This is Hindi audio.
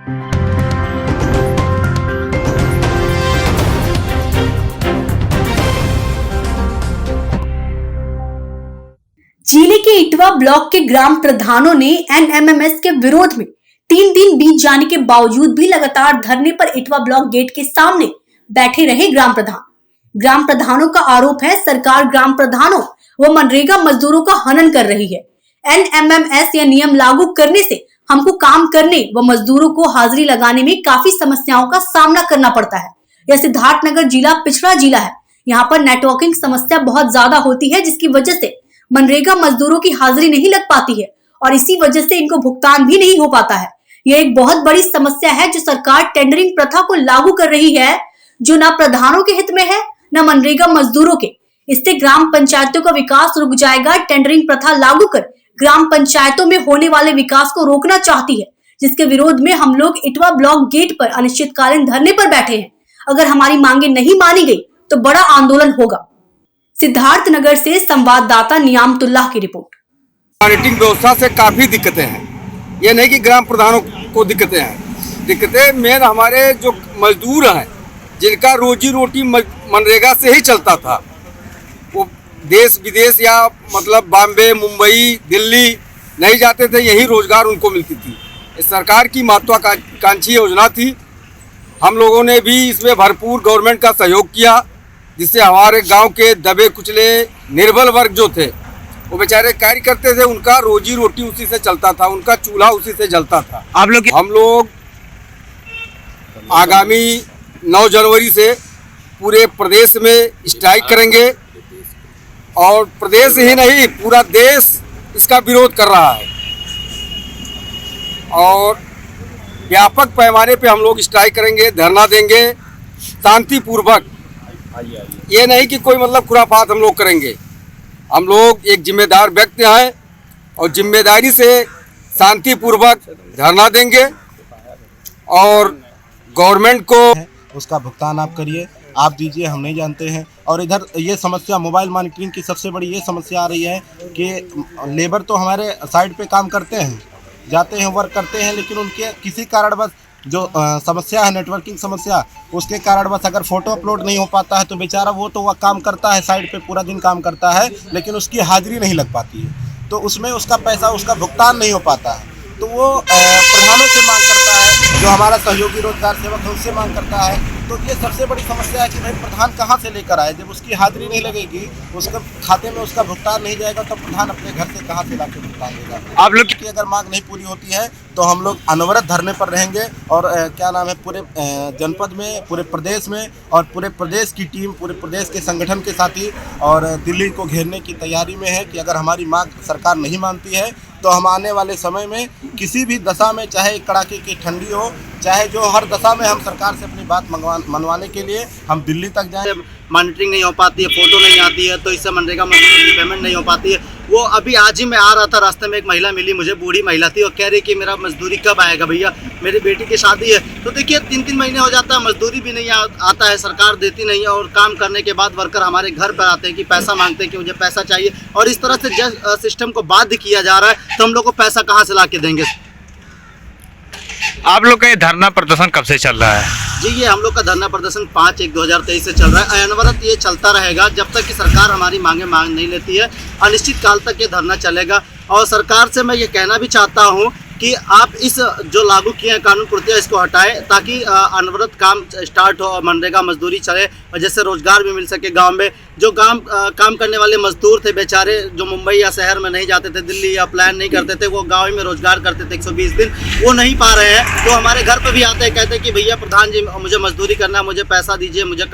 जिले के इटवा ब्लॉक के ग्राम प्रधानों ने एनएमएमएस के विरोध में 3 दिन बीत जाने के बावजूद भी लगातार धरने पर इटवा ब्लॉक गेट के सामने बैठे रहे ग्राम प्रधान। ग्राम प्रधानों का आरोप है सरकार ग्राम प्रधानों व मनरेगा मजदूरों का हनन कर रही है। एनएमएमएस या नियम लागू करने से हमको काम करने व मजदूरों को हाजिरी लगाने में काफी समस्याओं का सामना करना पड़ता है। यह सिद्धार्थनगर जिला पिछड़ा जिला है। यहाँ पर नेटवर्किंग समस्या बहुत ज्यादा होती है, जिसकी वजह से मनरेगा मजदूरों की हाजिरी नहीं लग पाती है और इसी वजह से इनको भुगतान भी नहीं हो पाता है। यह एक बहुत बड़ी समस्या है जो सरकार टेंडरिंग प्रथा को लागू कर रही है, जो न प्रधानों के हित में है न मनरेगा मजदूरों के। इससे ग्राम पंचायतों का विकास रुक जाएगा। टेंडरिंग प्रथा लागू कर ग्राम पंचायतों में होने वाले विकास को रोकना चाहती है, जिसके विरोध में हम लोग इटवा ब्लॉक गेट पर अनिश्चितकालीन धरने पर बैठे हैं। अगर हमारी मांगे नहीं मानी गई तो बड़ा आंदोलन होगा। सिद्धार्थनगर से संवाददाता नियामतुल्लाह की रिपोर्ट। मॉनिटरिंग व्यवस्था से काफी दिक्कतें हैं। ये नहीं कि ग्राम प्रधानों को दिक्कतें हैं, दिक्कतें मेन हमारे जो मजदूर हैं जिनका रोजी रोटी मनरेगा से ही चलता था। वो देश विदेश या मतलब बॉम्बे, मुंबई, दिल्ली नहीं जाते थे, यही रोजगार उनको मिलती थी। इस सरकार की महत्वाकांक्षी योजना थी। हम लोगों ने भी इसमें भरपूर गवर्नमेंट का सहयोग किया, जिससे हमारे गांव के दबे कुचले निर्बल वर्ग जो थे वो बेचारे कार्य करते थे, उनका रोजी रोटी उसी से चलता था, उनका चूल्हा उसी से जलता था। हम लोग आगामी 9 जनवरी से पूरे प्रदेश में स्ट्राइक करेंगे और प्रदेश ही नहीं पूरा देश इसका विरोध कर रहा है और व्यापक पैमाने पे हम लोग स्ट्राइक करेंगे, धरना देंगे शांतिपूर्वक। ये नहीं कि कोई मतलब खुराफात हम लोग करेंगे। हम लोग एक जिम्मेदार व्यक्ति हैं और जिम्मेदारी से शांतिपूर्वक धरना देंगे और गवर्नमेंट को उसका भुगतान आप करिए, आप दीजिए, हम नहीं जानते हैं। और इधर ये समस्या मोबाइल मॉनिटरिंग की सबसे बड़ी ये समस्या आ रही है कि लेबर तो हमारे साइड पे काम करते हैं, जाते हैं, वर्क करते हैं, लेकिन उनके किसी कारणवश जो समस्या है नेटवर्किंग समस्या, उसके कारण बस अगर फ़ोटो अपलोड नहीं हो पाता है तो बेचारा वो तो वह काम करता है साइड पे, पूरा दिन काम करता है, लेकिन उसकी हाजिरी नहीं लग पाती है, तो उसमें उसका पैसा, उसका भुगतान नहीं हो पाता है। तो वो प्रधानों से मांग करता है, जो हमारा सहयोगी रोजगार सेवक है उससे मांग करता है। तो ये सबसे बड़ी समस्या है कि भाई प्रधान कहाँ से लेकर आए, जब उसकी हाजिरी नहीं लगेगी, उसके खाते में उसका भुगतान नहीं जाएगा, तो प्रधान अपने घर से कहाँ से लाके भुगतान देगा। आप लोग की अगर मांग नहीं पूरी होती है तो हम लोग अनवरत धरने पर रहेंगे और क्या नाम है, पूरे जनपद में, पूरे प्रदेश में और पूरे प्रदेश की टीम, पूरे प्रदेश के संगठन के साथी और दिल्ली को घेरने की तैयारी में है कि अगर हमारी मांग सरकार नहीं मानती है तो हम आने वाले समय में किसी भी दशा में, चाहे कड़ाके की ठंडी हो, चाहे जो हर दशा में, हम सरकार से अपनी बात मनवाने के लिए हम दिल्ली तक जाएं। मॉनिटरिंग नहीं हो पाती है, फोटो नहीं आती है, तो इससे मनरेगा मजदूर की पेमेंट नहीं हो पाती है। वो अभी आज ही मैं आ रहा था, रास्ते में एक महिला मिली मुझे, बूढ़ी महिला थी, और कह रही कि मेरा मजदूरी कब आएगा भैया, मेरी बेटी की शादी है। तो देखिए 3-3 महीने हो जाता है, मजदूरी भी नहीं आता है, सरकार देती नहीं है, और काम करने के बाद वर्कर हमारे घर पर आते हैं कि पैसा मांगते हैं कि मुझे पैसा चाहिए, और इस तरह से सिस्टम को बाध्य किया जा रहा है। तो हम लोग को पैसा कहाँ से ला के देंगे। आप लोग का ये धरना प्रदर्शन कब से चल रहा है? जी, ये हम लोग का धरना प्रदर्शन 5/1/2023 से चल रहा है। अनवरत ये चलता रहेगा जब तक कि सरकार हमारी मांग नहीं लेती है। अनिश्चित काल तक ये धरना चलेगा और सरकार से मैं ये कहना भी चाहता हूँ कि आप इस जो लागू किए हैं कानून पूर्तियाँ, इसको हटाएं ताकि अनवरत काम स्टार्ट हो और मनरेगा मजदूरी चले और जैसे रोजगार भी मिल सके। गांव में जो काम करने वाले मजदूर थे बेचारे, जो मुंबई या शहर में नहीं जाते थे, दिल्ली या प्लान नहीं करते थे, वो गाँव में रोजगार करते थे 120 दिन, वो नहीं पा रहे हैं। तो हमारे घर पर भी आते हैं, कहते हैं कि भैया प्रधान जी मुझे मजदूरी करना है, मुझे पैसा दीजिए, मुझे काम